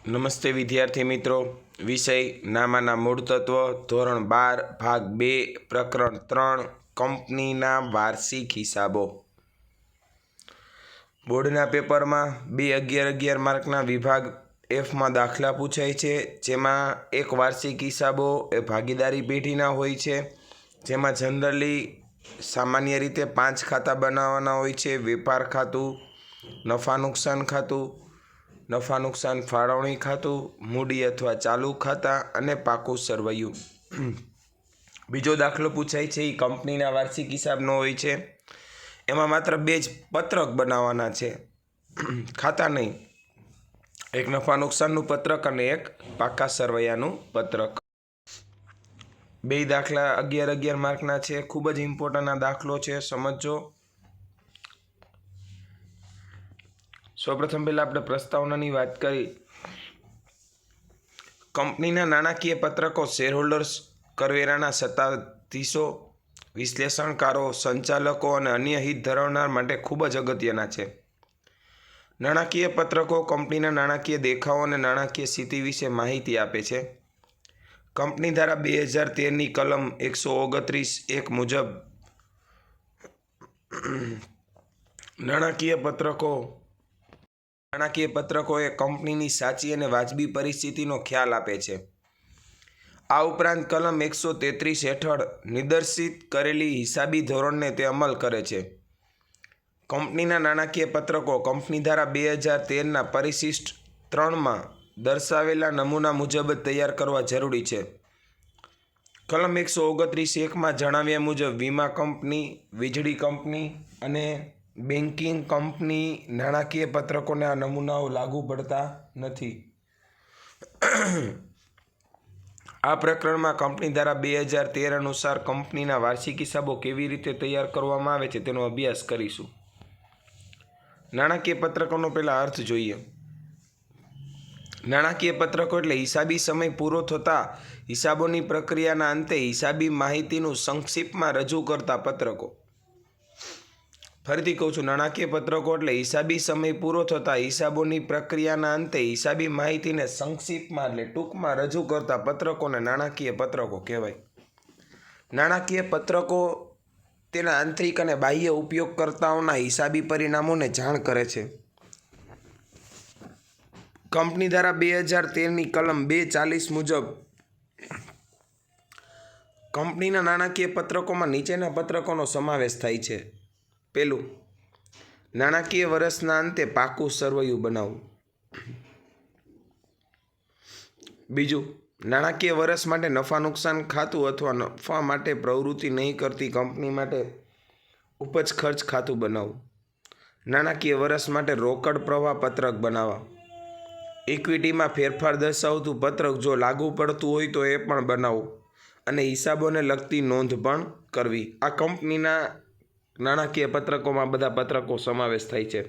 નમસ્તે વિદ્યાર્થી મિત્રો, વિષય નામાના મૂળ તત્વ, ધોરણ 12 ભાગ 2 પ્રકરણ 3 કંપનીના વાર્ષિક હિસાબો। બોર્ડના પેપરમાં 2 11 માર્કના વિભાગ એફમાં દાખલા પૂછાય છે, જેમાં એક વાર્ષિક હિસાબો એ ભાગીદારી પેઢીના હોય છે, જેમાં જનરલી સામાન્ય રીતે 5 ખાતા બનાવવાના હોય છે। વેપાર ખાતું, નફા નુકસાન ખાતું, નફા નુકસાન ફાળવણી ખાતું, મૂડી અથવા ચાલુ ખાતા અને પાકું સરવૈયું। બીજો દાખલો પૂછાય છે એ કંપનીના વાર્ષિક હિસાબનો હોય છે। એમાં માત્ર 2 જ પત્રક બનાવવાના છે, ખાતા નહીં। એક નફા નુકસાનનું પત્રક અને એક પાકા સરવૈયાનું પત્રક। બે દાખલા 11 માર્કના છે, ખૂબ જ ઇમ્પોર્ટન્ટ આ દાખલો છે, સમજો। સૌપ્રથમ પહેલાં આપણે પ્રસ્તાવનાની વાત કરી। કંપનીના નાણાકીય પત્રકો શેરહોલ્ડર્સ, કરવેરાના સત્તાધીશો, વિશ્લેષણકારો, સંચાલકો અને અન્ય હિત ધરાવનાર માટે ખૂબ જ અગત્યના છે। નાણાકીય પત્રકો કંપનીના નાણાકીય દેખાવો અને નાણાકીય સ્થિતિ વિશે માહિતી આપે છે। કંપની ધારા 2013ની કલમ 129(1) મુજબ નાણાકીય પત્રકો એ કંપનીની સાચી અને વાજબી પરિસ્થિતિનો ખ્યાલ આપે છે। આ ઉપરાંત કલમ 133 હેઠળ નિર્દેશિત કરેલી હિસાબી ધોરણને તે અમલ કરે છે। કંપનીના નાણાકીય પત્રકો કંપની ધારા 2013ના પરિશિષ્ટ 3માં દર્શાવેલા નમૂના મુજબ જ તૈયાર કરવા જરૂરી છે। કલમ 129(1) જણાવ્યા મુજબ વીમા કંપની, વીજળી કંપની અને બેન્કિંગ કંપની નાણાકીય પત્રકોને આ નમૂનાઓ લાગુ પડતા નથી। આ પ્રકરણમાં કંપની ધારા 2013 અનુસાર કંપનીના વાર્ષિક હિસાબો કેવી રીતે તૈયાર કરવામાં આવે છે તેનો અભ્યાસ કરીશું। નાણાકીય પત્રકોનો પહેલા અર્થ જોઈએ। નાણાકીય પત્રકો એટલે હિસાબી સમય પૂરો થતાં હિસાબોની પ્રક્રિયાના અંતે હિસાબી માહિતીનું સંક્ષિપ્તમાં રજૂ કરતા પત્રકો। ફરીથી કહું છું, નાણાકીય પત્રકો એટલે હિસાબી સમય પૂરો થતાં હિસાબોની પ્રક્રિયાના અંતે હિસાબી માહિતીને સંક્ષિપ્તમાં એટલે ટૂંકમાં રજૂ કરતા પત્રકોને નાણાકીય પત્રકો કહેવાય। નાણાકીય પત્રકો તેના આંતરિક અને બાહ્ય ઉપયોગકર્તાઓના હિસાબી પરિણામોને જાણ કરે છે। કંપની ધારા 2013ની કલમ 240 મુજબ કંપનીના નાણાકીય પત્રકોમાં નીચેના પત્રકોનો સમાવેશ થાય છે। પહેલું, નાણાકીય વર્ષના અંતે પાકું સરવૈયું બનાવવું। બીજું, નાણાકીય વર્ષ માટે નફા નુકસાન ખાતું અથવા નફા માટે પ્રવૃત્તિ નહીં કરતી કંપની માટે ઉપજ ખર્ચ ખાતું બનાવવું। નાણાકીય વર્ષ માટે રોકડ પ્રવાહ પત્રક બનાવવા। ઇક્વિટીમાં ફેરફાર દર્શાવતું પત્રક જો લાગુ પડતું હોય તો એ પણ બનાવવું અને હિસાબોને લગતી નોંધ પણ કરવી। આ કંપનીના નાણાકીય પત્રકોમાં બધા પત્રકો સમાવેશ થાય છે।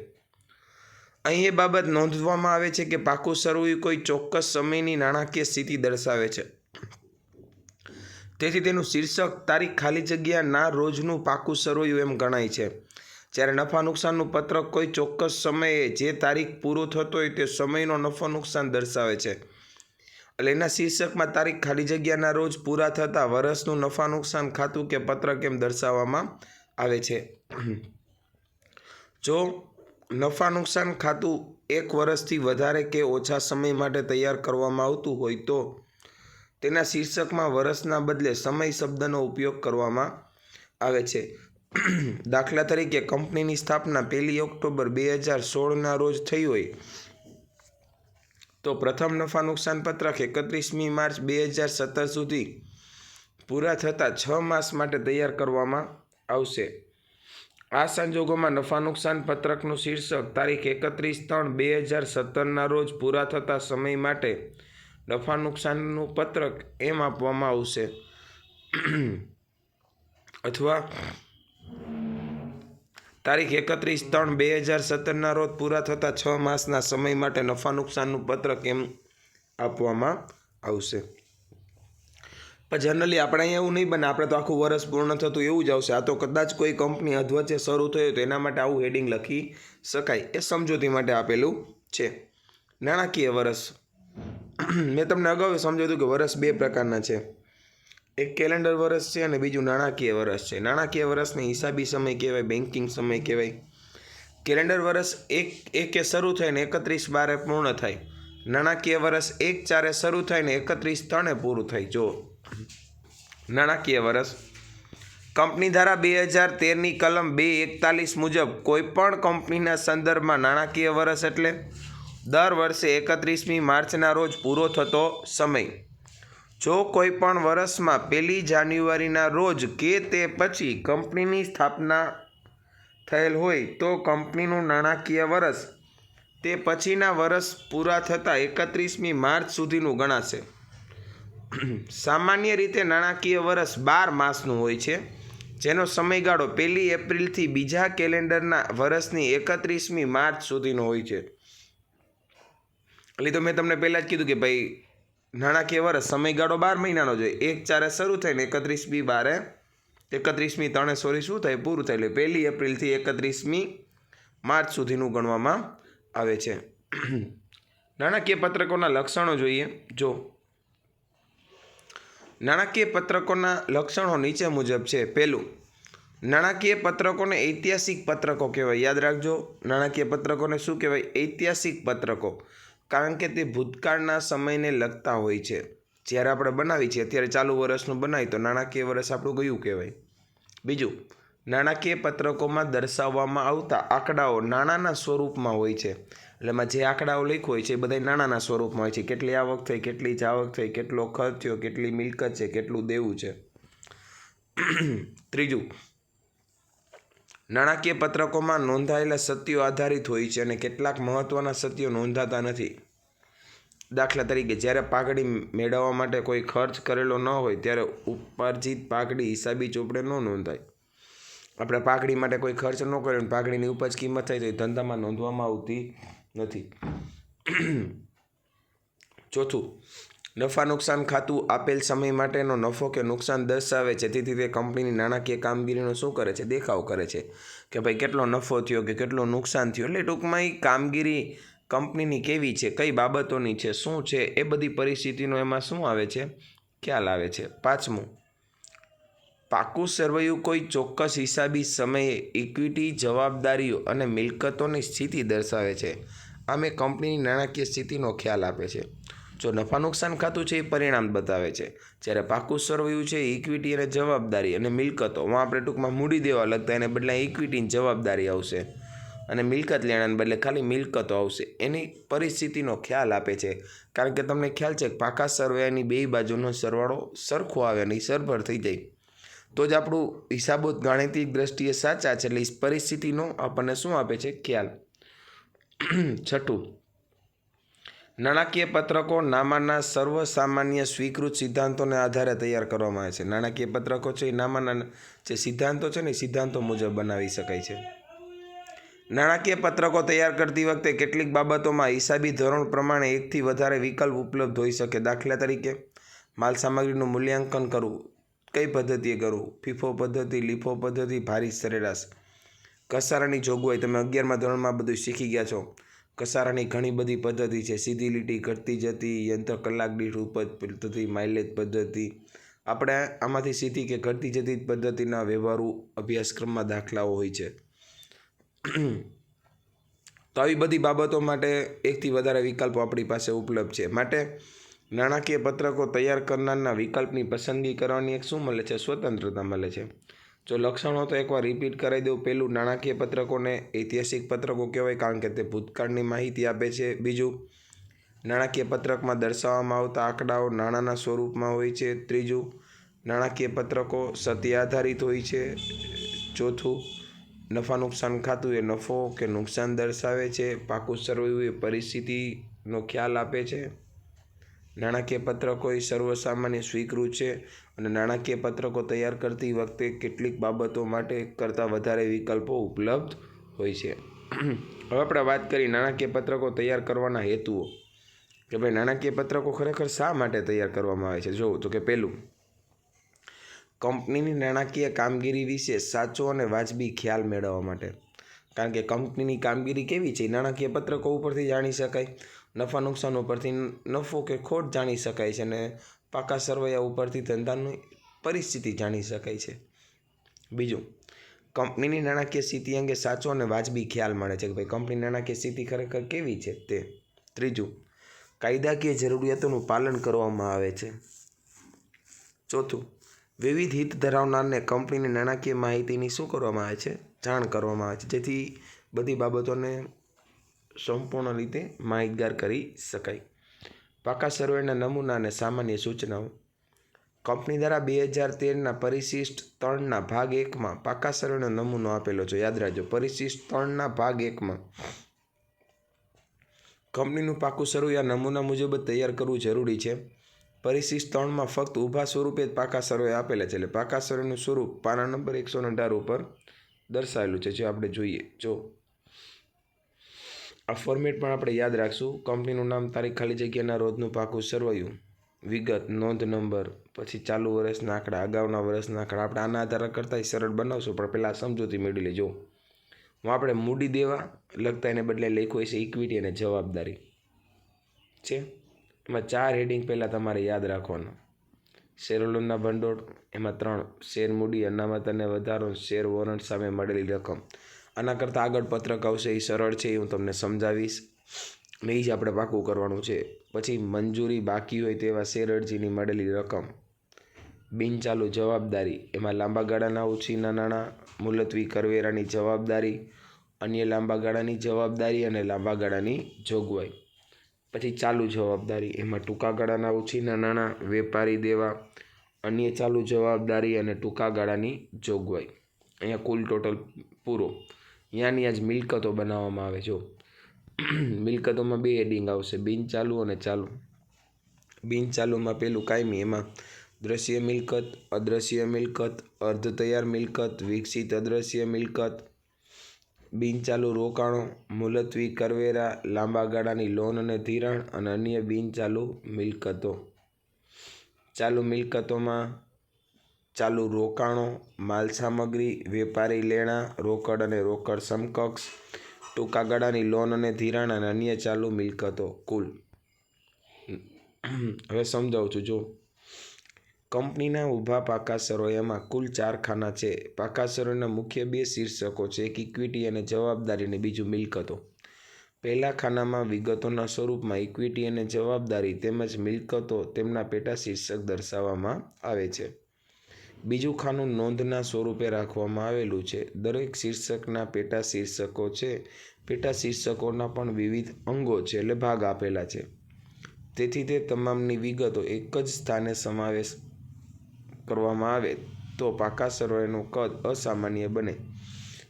અહીં એ બાબત નોંધવામાં આવે છે કે પાકું સરવૈયું કોઈ ચોક્કસ સમયની નાણાકીય સ્થિતિ દર્શાવે છે, તેથી તેનું શીર્ષક તારીખ ખાલી જગ્યા ના રોજનું પાકું સરવૈયું એમ ગણાય છે। જ્યારે નફા નુકસાનનું પત્રક કોઈ ચોક્કસ સમયે જે તારીખ પૂરો થતો હોય તે સમયનો નફો નુકસાન દર્શાવે છે, એટલે એના શીર્ષકમાં તારીખ ખાલી જગ્યાના રોજ પૂરા થતા વર્ષનું નફા નુકસાન ખાતું કે પત્રક એમ દર્શાવવામાં આવે છે। જો નફા નુકસાન ખાતું 1 વર્ષથી વધારે કે ઓછા સમય માટે તૈયાર કરવામાં આવતું હોય તો તેના શીર્ષકમાં વર્ષના બદલે સમય શબ્દનો ઉપયોગ કરવામાં આવે છે। દાખલા તરીકે કંપનીની સ્થાપના 1 ઓક્ટોબર 2016ના રોજ થઈ હોય તો પ્રથમ નફા નુકસાન પત્રક 31મી માર્ચ 2017 સુધી પૂરા થતાં 6 માસ માટે તૈયાર કરવામાં આવશે। આ સંજોગોમાં નફા નુકસાન પત્રકનું શીર્ષક તારીખ 31/3/2017ના રોજ પૂરા થતા સમય માટે નફા નુકસાનનું પત્રક એમ આપવામાં આવશે, અથવા તારીખ 31/3/2017ના રોજ પૂરા થતા 6 માસના સમય માટે નફા નુકસાનનું પત્રક એમ આપવામાં આવશે। પણ જનરલી આપણે અહીંયા એવું નહીં બને, આપણે તો આખું વર્ષ પૂર્ણ થતું એવું જ આવશે। આ તો કદાચ કોઈ કંપની અધવચ્ચે શરૂ થયો તો એના માટે આવું હેડિંગ લખી શકાય, એ સમજૂતી માટે આપેલું છે। નાણાકીય વર્ષ મેં તમને અગાઉ સમજાવ્યું કે વર્ષ બે પ્રકારના છે, એક કેલેન્ડર વર્ષ છે અને બીજું નાણાકીય વર્ષ છે. નાણાકીય વર્ષને હિસાબી સમય કહેવાય, બેન્કિંગ સમય કહેવાય. કેલેન્ડર વર્ષ એકે શરૂ થાય ને 31/12 પૂર્ણ થાય. નાણાકીય વર્ષ 1/4 શરૂ થાય ને 31/3 પૂરું થાય. જો નાણાકીય વર્ષ કંપની ધારા 2013ની કલમ 241 મુજબ કોઈપણ કંપનીના સંદર્ભમાં નાણાકીય વર્ષ એટલે દર વર્ષે 31મી માર્ચના રોજ પૂરો થતો સમય. જો કોઈપણ વર્ષમાં 1 જાન્યુઆરીના રોજ કે તે પછી કંપનીની સ્થાપના થયેલ હોય તો કંપનીનું નાણાકીય વર્ષ તે પછીના વર્ષ પૂરા થતાં 31મી માર્ચ સુધીનું ગણાશે. સામાન્ય રીતે નાણાકીય વર્ષ 12 માસનું હોય છે, જેનો સમયગાળો 1 એપ્રિલથી બીજા કેલેન્ડરના વર્ષની 31મી માર્ચ સુધીનો હોય છે. એટલે તો મેં તમને પહેલાં જ કીધું કે ભાઈ નાણાકીય વર્ષ સમયગાળો 12 મહિનાનો જ હોય. 1/4 શરૂ થાય ને 31/3 શું થાય પૂરું થાય. એટલે 1 એપ્રિલથી 31મી માર્ચ સુધીનું ગણવામાં આવે છે. નાણાકીય પત્રકોના લક્ષણો જોઈએ. જો નાણાકીય પત્રકોના લક્ષણો નીચે મુજબ છે. પહેલું, નાણાકીય પત્રકોને ઐતિહાસિક પત્રકો કહેવાય. યાદ રાખજો, નાણાકીય પત્રકોને શું કહેવાય? ઐતિહાસિક પત્રકો. કારણ કે તે ભૂતકાળના સમયને લગતા હોય છે. જ્યારે આપણે બનાવી છીએ, અત્યારે ચાલુ વર્ષનું બનાવી તો નાણાકીય વર્ષ આપણું કયું કહેવાય? બીજું, નાણાકીય પત્રકોમાં દર્શાવવામાં આવતા આંકડાઓ નાણાંના સ્વરૂપમાં હોય છે. એટલે એમાં જે આંકડાઓ લખ્યો હોય છે એ બધા નાણાંના સ્વરૂપમાં હોય છે. કેટલી આવક થઈ, કેટલી જાવક થઈ, કેટલો ખર્ચ થયો, કેટલી મિલકત છે, કેટલું દેવું છે. ત્રીજું, નાણાકીય પત્રકોમાં નોંધાયેલા સત્યો આધારિત હોય છે અને કેટલાક મહત્ત્વના સત્યો નોંધાતા નથી. દાખલા તરીકે, જ્યારે પાઘડી મેળવવા માટે કોઈ ખર્ચ કરેલો ન હોય ત્યારે ઉપાર્જિત પાઘડી હિસાબી ચોપડે ન નોંધાય. આપણે પાઘડી માટે કોઈ ખર્ચ ન કર્યો અને પાઘડીની ઉપજ કિંમત થઈ તો એ ધંધામાં નોંધવામાં આવતી નથી. ચોથું, નફા નુકસાન ખાતું આપેલ સમય માટેનો નફો કે નુકસાન દર્શાવે છે. તેથી તે કંપનીની નાણાકીય કામગીરીનો શું કરે છે? દેખાવ કરે છે કે ભાઈ કેટલો નફો થયો કે કેટલું નુકસાન થયું. એટલે ટૂંકમાં એ કામગીરી કંપનીની કેવી છે, કઈ બાબતોની છે, શું છે, એ બધી પરિસ્થિતિનો એમાં શું આવે છે? ખ્યાલ આવે છે. પાંચમું, પાકું સરવૈયું કોઈ ચોક્કસ હિસાબી સમયે ઇક્વિટી, જવાબદારીઓ અને મિલકતોની સ્થિતિ દર્શાવે છે. આમ એ કંપનીની નાણાકીય સ્થિતિનો ખ્યાલ આપે છે. જો નફા નુકસાન ખાતું છે એ પરિણામ બતાવે છે, જ્યારે પાકું સરવૈયું છે એ ઇક્વિટી અને જવાબદારી અને મિલકતો, આપણે ટૂંકમાં મૂડી દેવા લગતા એને બદલે ઇક્વિટીની જવાબદારી આવશે અને મિલકત લેણાને બદલે ખાલી મિલકતો આવશે. એની પરિસ્થિતિનો ખ્યાલ આપે છે. કારણ કે તમને ખ્યાલ છે કે પાકા સરવૈયાની બે બાજુનો સરવાળો સરખો આવે અને એ સરભર થઈ જાય તો જ આપણું હિસાબો ગાણિતિક દ્રષ્ટિએ સાચા છે. એટલે એ પરિસ્થિતિનો આપણને શું આપે છે? ખ્યાલ. છઠ્ઠું, નાણાકીય પત્રકો નામાંના સર્વસામાન્ય સ્વીકૃત સિદ્ધાંતોને આધારે તૈયાર કરવામાં આવે છે. નાણાકીય પત્રકો છે એ નામાંના જે સિદ્ધાંતો છે ને એ સિદ્ધાંતો મુજબ બનાવી શકાય છે. નાણાકીય પત્રકો તૈયાર કરતી વખતે કેટલીક બાબતોમાં હિસાબી ધોરણ પ્રમાણે એકથી વધારે વિકલ્પ ઉપલબ્ધ હોઈ શકે. દાખલા તરીકે, માલ સામગ્રીનું મૂલ્યાંકન કરવું કઈ પદ્ધતિએ કરવું? ફીફો પદ્ધતિ, લીફો પદ્ધતિ, ભારી સરેરાશ. ઘસારાની જોગવાઈ તમે 11મા ધોરણમાં બધું શીખી ગયા છો. ઘસારાની ઘણી બધી પદ્ધતિ છે. સીધી લીટી, ઘટતી જતી, યંત્ર કલાક દીઠ ઉપજ પદ્ધતિ, માઇલેજ પદ્ધતિ. આપણે આમાંથી સીધી કે ઘટતી જતી પદ્ધતિના વ્યવહારુ અભ્યાસક્રમમાં દાખલાઓ હોય છે. તો આવી બધી બાબતો માટે એકથી વધારે વિકલ્પો આપણી પાસે ઉપલબ્ધ છે. માટે નાણાકીય પત્રકો તૈયાર કરનારના વિકલ્પની પસંદગી કરવાની એક શું મળે છે? સ્વતંત્રતા મળે છે. જો લક્ષણો તો એકવાર રિપીટ કરાવી દઉં. પહેલું, નાણાકીય પત્રકોને ઐતિહાસિક પત્રકો કહેવાય કારણ કે તે ભૂતકાળની માહિતી આપે છે. બીજું, નાણાકીય પત્રકમાં દર્શાવવામાં આવતા આંકડાઓ નાણાંના સ્વરૂપમાં હોય છે. ત્રીજું, નાણાકીય પત્રકો સત્ય આધારિત હોય છે. ચોથું, નફા નુકસાન ખાતું એ નફો કે નુકસાન દર્શાવે છે. પાકું સરવૈયું એ પરિસ્થિતિનો ખ્યાલ આપે છે. નાણાકીય પત્રકો એ સર્વસામાન્ય સ્વીકૃત છે અને નાણાકીય પત્રકો તૈયાર કરતી વખતે કેટલીક બાબતો માટે કરતાં વધારે વિકલ્પો ઉપલબ્ધ હોય છે. હવે આપણે વાત કરી નાણાકીય પત્રકો તૈયાર કરવાના હેતુઓ કે ભાઈ નાણાકીય પત્રકો ખરેખર શા માટે તૈયાર કરવામાં આવે છે. જોવું તો કે પહેલું, કંપનીની નાણાકીય કામગીરી વિશે સાચો અને વાજબી ખ્યાલ મેળવવા માટે. કારણ કે કંપનીની કામગીરી કેવી છે નાણાકીય પત્રકો ઉપરથી જાણી શકાય. નફા નુકસાન ઉપરથી નફો કે ખોટ જાણી શકાય છે અને પાકા સરવૈયા ઉપરથી ધંધાની પરિસ્થિતિ જાણી શકાય છે. બીજું, કંપનીની નાણાકીય સ્થિતિ અંગે સાચો અને વાજબી ખ્યાલ મળે છે કે ભાઈ કંપની નાણાકીય સ્થિતિ ખરેખર કેવી છે તે. ત્રીજું, કાયદાકીય જરૂરિયાતોનું પાલન કરવામાં આવે છે. ચોથું, વિવિધ હિત ધરાવનારને કંપનીની નાણાકીય માહિતીની શું કરવામાં આવે છે? જાણ કરવામાં આવે છે, જેથી બધી બાબતોને સંપૂર્ણ રીતે માહિતગાર કરી શકાય. પાકા સરવેના નમૂના અને સામાન્ય સૂચનાઓ. કંપની દ્વારા 2013ના પરિશિષ્ટ 3ના ભાગ 1માં પાકા સરવેનો નમૂનો આપેલો છે. યાદ રાખજો, પરિશિષ્ટ 3ના ભાગ 1માં કંપનીનું પાકું સરવૈયા નમૂના મુજબ જ તૈયાર કરવું જરૂરી છે. પરિશિષ્ટ 3માં ફક્ત ઊભા સ્વરૂપે જ પાકા સરવૈયા આપેલા છે. એટલે પાકા સરવેનું સ્વરૂપ પાના નંબર 118 ઉપર દર્શાવેલું છે. જે આપણે જોઈએ, જો આ ફોર્મેટ પણ આપણે યાદ રાખશું. કંપનીનું નામ, તારીખ, ખાલી જગ્યાના રોજનું પાકું સરવૈયું, વિગત, નોંધ નંબર, પછી ચાલુ વર્ષના આંકડા, અગાઉના વર્ષના આંકડા. આપણે આના આધાર કરતાં સરળ બનાવશું, પણ પહેલાં સમજૂતી મેળવી લેજો. હું આપણે મૂડી દેવા લખતા એને બદલે લખ્યું છે ઇક્વિટી અને જવાબદારી છે. એમાં 4 હેડિંગ પહેલાં તમારે યાદ રાખવાના. શેરહોલ્ડરના ભંડોળ, એમાં 3 શેર મૂડી, અનામત અને વધારો, શેર વોરંટ સામે મળેલી રકમ. આના કરતાં આગળ પત્રક આવશે, એ સરળ છે, એ હું તમને સમજાવીશ ને એ જ આપણે પાકું કરવાનું છે. પછી મંજૂરી બાકી હોય તેવા શેર અરજીની મળેલી રકમ. બિનચાલુ જવાબદારી, એમાં લાંબા ગાળાના ઉછીના નાણાં, મુલતવી કરવેરાની જવાબદારી, અન્ય લાંબા ગાળાની જવાબદારી અને લાંબા ગાળાની જોગવાઈ. પછી ચાલુ જવાબદારી, એમાં ટૂંકા ગાળાના ઉછીના નાણાં, વેપારી દેવા, અન્ય ચાલુ જવાબદારી અને ટૂંકા ગાળાની જોગવાઈ. અહીંયા કુલ ટોટલ પૂરો. અહીંયાની આજ મિલકતો બનાવવામાં આવે. જો મિલકતોમાં 2 હેડિંગ આવશે, બિનચાલુ અને ચાલુ. બિનચાલુમાં પેલું કાયમી, એમાં દ્રશ્ય મિલકત, અદ્રશ્ય મિલકત, અર્ધ તૈયાર મિલકત, વિકસિત અદ્રશ્ય મિલકત, બિનચાલુ રોકાણો, મુલતવી કરવેરા, લાંબા ગાળાની લોન અને ધિરાણ અને અન્ય બિનચાલુ મિલકતો. ચાલુ મિલકતોમાં ચાલુ રોકાણો, માલ સામગ્રી, વેપારી લેણાં, રોકડ અને રોકડ સમકક્ષ, ટૂંકા ગાળાની લોન અને ધિરાણ અને અન્ય ચાલુ મિલકતો. કુલ. હવે સમજાવું છું. જો કંપનીના ઊભા પાકા સરવૈયામાં કુલ 4 ખાના છે. પાકા સરવૈયાના મુખ્ય 2 શીર્ષકો છે, એક ઇક્વિટી અને જવાબદારી અને બીજું મિલકતો. પહેલા ખાનામાં વિગતોના સ્વરૂપમાં ઇક્વિટી અને જવાબદારી તેમજ મિલકતો તેમના પેટા શીર્ષક દર્શાવવામાં આવે છે. બીજું ખાનું નોંધના સ્વરૂપે રાખવામાં આવેલું છે. દરેક શીર્ષકના પેટા શીર્ષકો છે. પેટા શીર્ષકોના પણ વિવિધ અંગો છે, એટલે ભાગ આપેલા છે. તેથી તે તમામની વિગતો એક જ સ્થાને સમાવેશ કરવામાં આવે તો પાકા સરવૈયાનું કદ અસામાન્ય બને.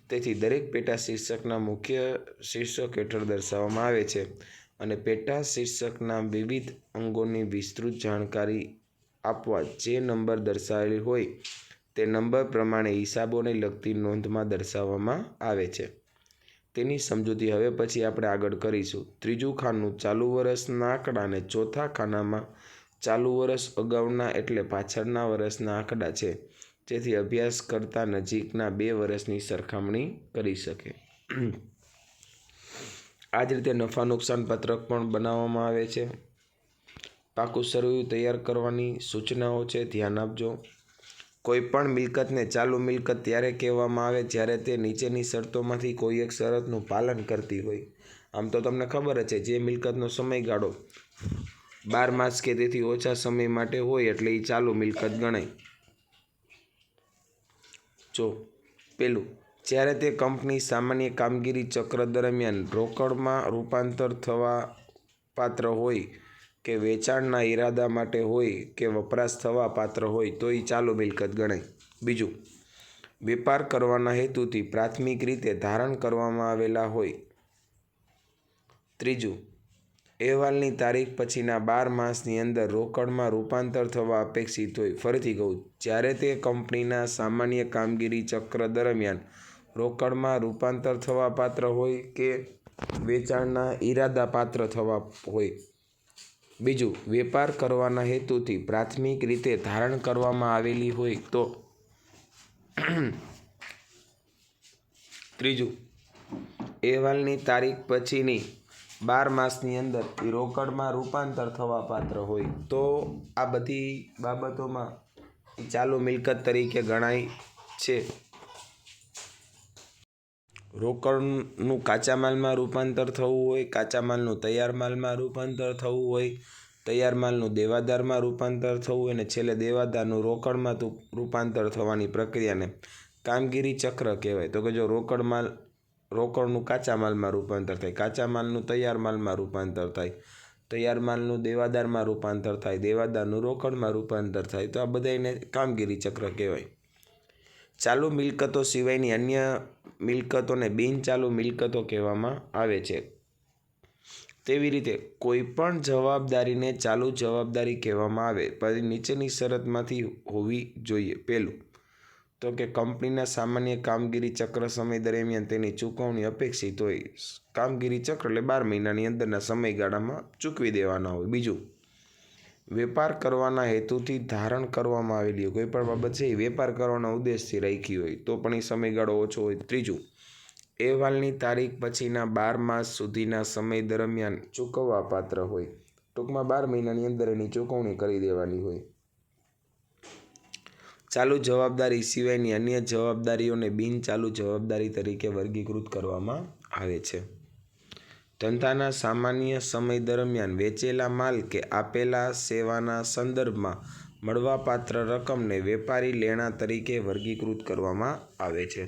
તેથી દરેક પેટા શીર્ષકના મુખ્ય શીર્ષક હેઠળ દર્શાવવામાં આવે છે અને પેટા શીર્ષકના વિવિધ અંગોની વિસ્તૃત જાણકારી આપવા જે નંબર દર્શાવેલ હોય તે નંબર પ્રમાણે હિસાબોને લગતી નોંધમાં દર્શાવવામાં આવે છે. તેની સમજૂતી હવે પછી આપણે આગળ કરીશું. ત્રીજું ખાનું ચાલુ વર્ષના આંકડા અને ચોથા ખાનામાં ચાલુ વર્ષ અગાઉના એટલે પાછળના વર્ષના આંકડા છે, જેથી અભ્યાસ કરતા નજીકના 2 વર્ષની સરખામણી કરી શકે. આ જ રીતે નફા નુકસાન પત્રક પણ બનાવવામાં આવે છે. પાકું સરવૈયું તૈયાર કરવાની સૂચનાઓ છે, ધ્યાન આપજો. કોઈ પણ મિલકતને ચાલુ મિલકત ત્યારે કહેવામાં આવે જ્યારે તે નીચેની શરતોમાંથી કોઈ એક શરતનું પાલન કરતી હોય. આમ તો તમને ખબર જ છે, જે મિલકતનો સમયગાળો 12 માસ કે તેથી ઓછા સમય માટે હોય એટલે એ ચાલુ મિલકત ગણાય. જો પેલું, જ્યારે તે કંપની સામાન્ય કામગીરી ચક્ર દરમિયાન રોકડમાં રૂપાંતર થવા પાત્ર હોય કે વેચાણના ઈરાદા માટે હોય કે વપરાશ થવા પાત્ર હોય તો એ ચાલુ મિલકત ગણાય. બીજું, વેપાર કરવાના હેતુથી પ્રાથમિક રીતે ધારણ કરવામાં આવેલા હોય. ત્રીજું, અહેવાલની તારીખ પછીના 12 માસની અંદર રોકડમાં રૂપાંતર થવા અપેક્ષિત હોય. ફરીથી કહું, જ્યારે તે કંપનીના સામાન્ય કામગીરી ચક્ર દરમિયાન રોકડમાં રૂપાંતર થવા પાત્ર હોય કે વેચાણના ઈરાદા પાત્ર થવા હોય. બીજું, વેપાર કરવાના હેતુથી પ્રાથમિક રીતે ધારણ કરવામાં આવેલી હોય તો. ત્રીજું, અહેવાલની તારીખ પછીની 12 માસની અંદર એ રોકડમાં રૂપાંતર થવા પાત્ર હોય તો આ બધી બાબતોમાં એ ચાલુ મિલકત તરીકે ગણાય છે. રોકડનું કાચા માલમાં રૂપાંતર થવું હોય, કાચા માલનું તૈયાર માલમાં રૂપાંતર થવું હોય, તૈયાર માલનું દેવાદારમાં રૂપાંતર થવું હોય અને છેલ્લે દેવાદારનું રોકડમાં રૂપાંતર થવાની પ્રક્રિયાને કામગીરી ચક્ર કહેવાય. તો કે જો રોકડનું કાચા માલમાં રૂપાંતર થાય, કાચા માલનું તૈયાર માલમાં રૂપાંતર થાય, તૈયાર માલનું દેવાદારમાં રૂપાંતર થાય, દેવાદારનું રોકડમાં રૂપાંતર થાય, તો આ બધાને કામગીરી ચક્ર કહેવાય. ચાલુ મિલકતો સિવાયની અન્ય મિલકતોને બિનચાલુ મિલકતો કહેવામાં આવે છે. તેવી રીતે કોઈપણ જવાબદારીને ચાલુ જવાબદારી કહેવામાં આવે પછી નીચેની શરતમાંથી હોવી જોઈએ. પહેલું તો કે કંપનીના સામાન્ય કામગીરી ચક્ર સમય દરમિયાન તેની ચૂકવણી અપેક્ષિત હોય. કામગીરી ચક્ર એટલે 12 મહિનાની અંદરના સમયગાળામાં ચૂકવી દેવાના હોય. બીજું, વેપાર કરવાના હેતુથી ધારણ કરવામાં આવેલી કોઈ પણ બાબત છે એ વેપાર કરવાના ઉદ્દેશથી રાખી હોય તો પણ એ સમયગાળો ઓછો હોય. ત્રીજું, અહેવાલની તારીખ પછીના 12 માસ સુધીના સમય દરમિયાન ચૂકવવા પાત્ર હોય. ટૂંકમાં 12 મહિનાની અંદર એની ચૂકવણી કરી દેવાની હોય. ચાલુ જવાબદારી સિવાયની અન્ય જવાબદારીઓને બિનચાલુ જવાબદારી તરીકે વર્ગીકૃત કરવામાં આવે છે. ધંધાના સામાન્ય સમય દરમિયાન વેચેલા માલ કે આપેલા સેવાના સંદર્ભમાં મળવાપાત્ર રકમને વેપારી લેણા તરીકે વર્ગીકૃત કરવામાં આવે છે.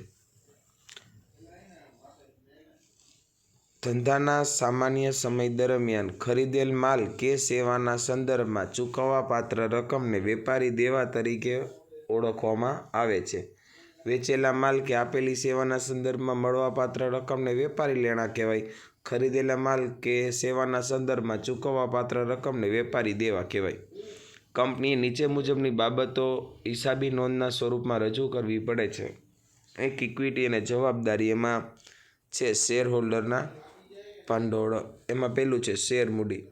ધંધાના સામાન્ય સમય દરમિયાન ખરીદેલ માલ કે સેવાના સંદર્ભમાં ચૂકવવાપાત્ર રકમને વેપારી દેવા તરીકે ઓળખવામાં આવે છે. વેચેલા માલ કે આપેલી સેવાના સંદર્ભમાં મળવાપાત્ર રકમને વેપારી લેણા કહેવાય. ખરીદેલા માલ કે સેવાના સંદર્ભમાં ચૂકવવાપાત્ર રકમને વેપારી દેવા કહેવાય. કંપનીએ નીચે મુજબની બાબતો હિસાબી નોંધના સ્વરૂપમાં રજૂ કરવી પડે છે. એક ઇક્વિટી અને જવાબદારી એમાં છે શેર હોલ્ડરના ભંડોળ. એમાં પહેલું છે શેર મૂડી.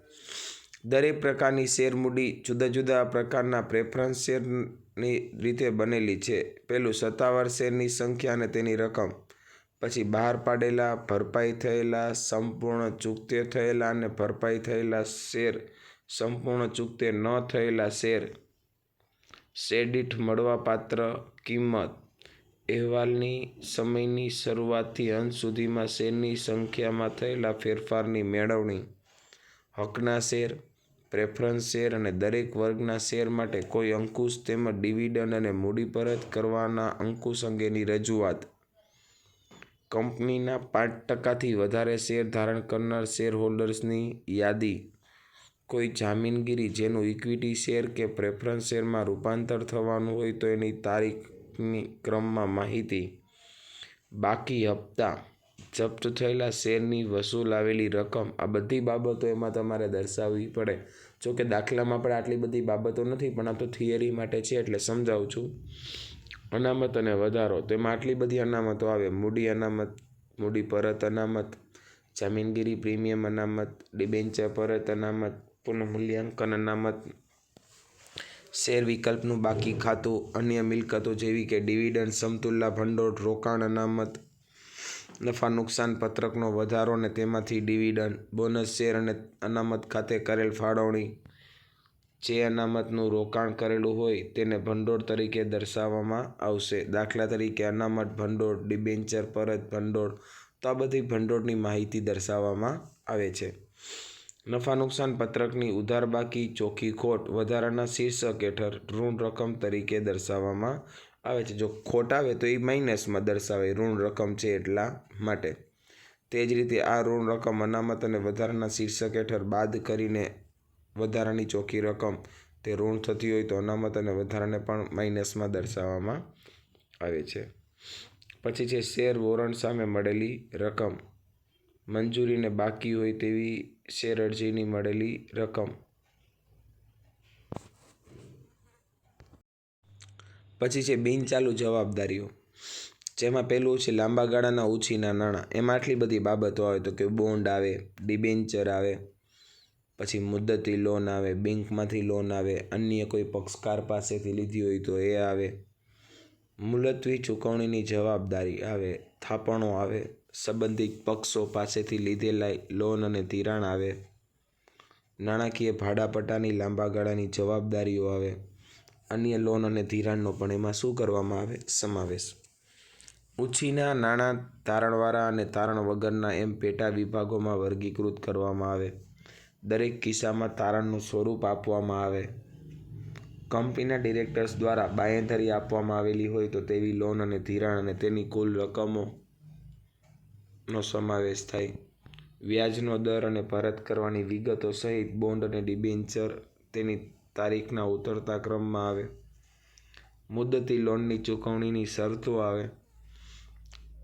દરેક પ્રકારની શેર મૂડી જુદા જુદા પ્રકારના પ્રેફરન્સ શેરની રીતે બનેલી છે. પહેલું, સત્તાવાર શેરની સંખ્યા અને તેની રકમ. પછી બહાર પાડેલા, ભરપાઈ થયેલા, સંપૂર્ણ ચૂકતે થયેલા અને ભરપાઈ થયેલા શેર, સંપૂર્ણ ચૂકતે ન થયેલા શેર, શેર દીઠ મળવાપાત્ર કિંમત, અહેવાલની સમયની શરૂઆતથી અંત સુધીમાં શેરની સંખ્યામાં થયેલા ફેરફારની મેળવણી, હકના શેર, પ્રેફરન્સ શેર અને દરેક વર્ગના શેર માટે કોઈ અંકુશ તેમજ ડિવિડન્ડ અને મૂડી પરત કરવાના અંકુશ અંગેની રજૂઆત, કંપનીના 5%થી વધારે શેર ધારણ કરનાર શેર હોલ્ડર્સની યાદી, કોઈ જામીનગીરી જેનું ઇક્વિટી શેર કે પ્રેફરન્સ શેરમાં રૂપાંતર થવાનું હોય તો એની તારીખની ક્રમમાં માહિતી, બાકી હપ્તા, જપ્ત થયેલા શેરની વસૂલાવેલી રકમ. આ બધી બાબતો એમાં તમારે દર્શાવવી પડે. જોકે દાખલામાં પણ આટલી બધી બાબતો નથી પણ આ તો થિયરી માટે છે એટલે સમજાવું છું. અનામત અને વધારો, તો એમાં આટલી બધી અનામતો આવે. મૂડી અનામત, મૂડી પરત અનામત, જામીનગીરી પ્રીમિયમ અનામત, ડિબેન્ચર પરત અનામત, પુનઃમૂલ્યાંકન અનામત, શેર વિકલ્પનું બાકી ખાતું, અન્ય મિલકતો જેવી કે ડિવિડન્ડ, સમતુલા ભંડોળ, રોકાણ અનામત, નફા નુકસાન પત્રકનો વધારો અને તેમાંથી ડિવિડન્ડ, બોનસ શેર અને અનામત ખાતે કરેલ ફાળવણી. જે અનામતનું રોકાણ કરેલું હોય તેને ભંડોળ તરીકે દર્શાવવામાં આવશે. દાખલા તરીકે અનામત ભંડોળ, ડિબેન્ચર પરત ભંડોળ. તો આ બધી ભંડોળની માહિતી દર્શાવવામાં આવે છે. નફા નુકસાન પત્રકની ઉધાર બાકી, ચોખ્ખી ખોટ વધારાના શીર્ષક હેઠળ ઋણ રકમ તરીકે દર્શાવવામાં આવે છે. જો ખોટ આવે તો એ માઇનસમાં દર્શાવે, ઋણ રકમ છે એટલા માટે. તે જ રીતે આ ઋણ રકમ અનામત અને વધારાના શીર્ષક હેઠળ બાદ કરીને વધારાની ચોખ્ખી રકમ તે ઋણ થતી હોય તો અનામત અને વધારાને પણ માઇનસમાં દર્શાવવામાં આવે છે. પછી છે શેર વોરંટ સામે મળેલી રકમ, મંજૂરીને બાકી હોય તેવી શેર અરજીની મળેલી રકમ. પછી છે બિનચાલુ જવાબદારીઓ, જેમાં પહેલું છે લાંબા ગાળાના ઉછીના નાણાં. એમાં આટલી બધી બાબતો આવે તો કે બોન્ડ આવે, ડિબેન્ચર આવે, પછી મુદ્દતી લોન આવે, બેંકમાંથી લોન આવે, અન્ય કોઈ પક્ષકાર પાસેથી લીધી હોય તો એ આવે, મુલતવી ચૂકવણીની જવાબદારી આવે, થાપણો આવે, સંબંધિત પક્ષો પાસેથી લીધેલા લોન અને ધિરાણ આવે. નાણાકીય ભાડાપટ્ટાની લાંબા ગાળાની જવાબદારીઓ આવે. અન્ય લોન અને ધિરાણનો પણ એમાં શું કરવામાં આવે? સમાવેશ. ઉછીના નાણાં તારણવાળા અને તારણ વગરના એમ પેટા વિભાગોમાં વર્ગીકૃત કરવામાં આવે. દરેક કિસ્સામાં તારણનું સ્વરૂપ આપવામાં આવે. કંપનીના ડિરેક્ટર્સ દ્વારા બાંયધરી આપવામાં આવેલી હોય તો તેવી લોન અને ધિરાણ અને તેની કુલ રકમોનો સમાવેશ થાય. વ્યાજનો દર અને પરત કરવાની વિગતો સહિત બોન્ડ અને ડિબેન્ચર તેની તારીખના ઉતરતા ક્રમમાં આવે. મુદ્દતી લોનની ચૂકવણીની શરતો આવે.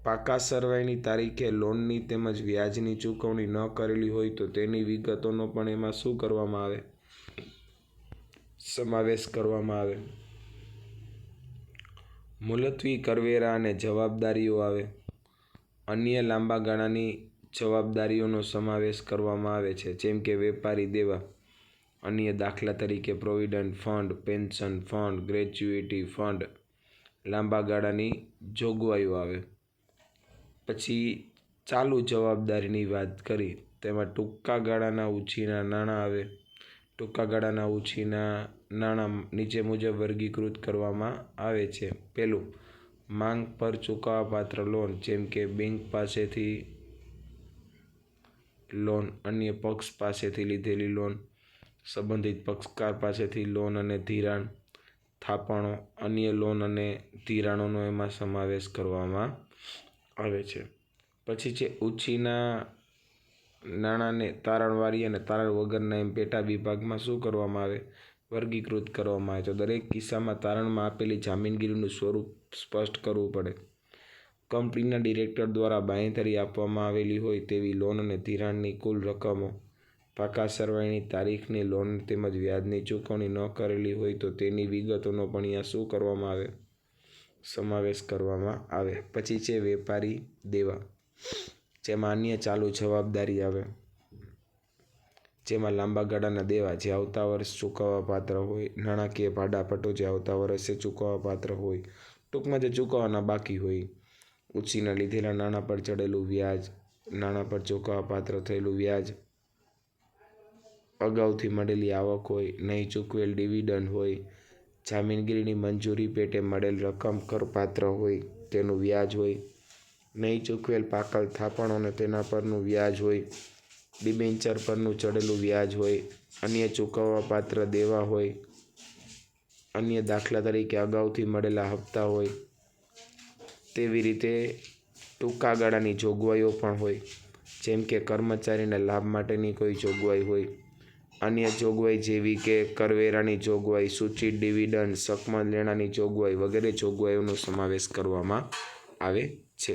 પાકા સરવાઈની તારીખે લોનની તેમજ વ્યાજની ચૂકવણી ન કરેલી હોય તો તેની વિગતોનો પણ એમાં શું કરવામાં આવે? સમાવેશ કરવામાં આવે. મુલતવી કરવેરા અને જવાબદારીઓ આવે. અન્ય લાંબા ગાળાની જવાબદારીઓનો સમાવેશ કરવામાં આવે છે, જેમ કે વેપારી દેવા. અન્ય દાખલા તરીકે provident fund, pension fund, gratuity fund. લાંબા ગાળાની જોગવાઈઓ આવે. પછી ચાલુ જવાબદારીની વાત કરી, તેમાં ટૂંકા ગાળાના ઉછીના નાણાં આવે. ટૂંકા ગાળાના ઉછીના નાણાં નીચે મુજબ વર્ગીકૃત કરવામાં આવે છે. પહેલું, માંગ પર ચૂકવવાપાત્ર લોન, જેમ કે બેંક પાસેથી લોન, અન્ય પક્ષ પાસેથી લીધેલી લોન, સંબંધિત પક્ષકાર પાસેથી લોન અને ધિરાણ, થાપણો, અન્ય લોન અને ધિરાણોનો એમાં સમાવેશ કરવામાં આવે છે. પછી છે ઉછીના નાણાંને તારણવાળી અને તારણ વગરના એમ પેટા વિભાગમાં શું કરવામાં આવે? વર્ગીકૃત કરવામાં આવે. તો દરેક કિસ્સામાં તારણમાં આપેલી જામીનગીરીનું સ્વરૂપ સ્પષ્ટ કરવું પડે. કંપનીના ડિરેક્ટર દ્વારા બાંયધરી આપવામાં આવેલી હોય તેવી લોન અને ધિરાણની કુલ રકમો, પાકા સરવાઈની તારીખની લોન તેમજ વ્યાજની ચૂકવણી ન કરેલી હોય તો તેની વિગતોનો પણ અહીંયા શું કરવામાં આવે? સમાવેશ કરવામાં આવે. પછી છે વેપારી દેવા, જેમાં અન્ય ચાલુ જવાબદારી આવે. જેમાં લાંબા ગાળાના દેવા જે આવતા વર્ષ ચૂકવવાપાત્ર હોય, નાણાકીય ભાડાપટ્ટો જે આવતા વર્ષે ચૂકવવાપાત્ર હોય, ટૂંકમાં જે ચૂકવવાના બાકી હોય. ઉછીના લીધેલા નાણાં પર ચડેલું વ્યાજ, નાણાં પર ચૂકવવાપાત્ર થયેલું વ્યાજ, અગાઉથી મળેલી આવક હોય, નહીં ચૂકવેલ ડિવિડન્ડ હોય, જામીનગીરીની મંજૂરી પેટે મળેલ રકમ કરપાત્ર હોય તેનું વ્યાજ હોય, નહીં ચૂકવેલ પાકલ થાપણો અને તેના પરનું વ્યાજ હોય, ડિબેન્ચર પરનું ચડેલું વ્યાજ હોય, અન્ય ચૂકવવાપાત્ર દેવા હોય, અન્ય દાખલા તરીકે અગાઉથી મળેલા હપ્તા હોય. તેવી રીતે ટૂંકા ગાળાની જોગવાઈઓ પણ હોય, જેમ કે કર્મચારીના લાભ માટેની કોઈ જોગવાઈ હોય. અન્ય જોગવાઈ જેવી કે કરવેરાની જોગવાઈ, સૂચિત ડિવિડન્ડ, શકમત લેણાની જોગવાઈ વગેરે જોગવાઈઓનો સમાવેશ કરવામાં આવે છે.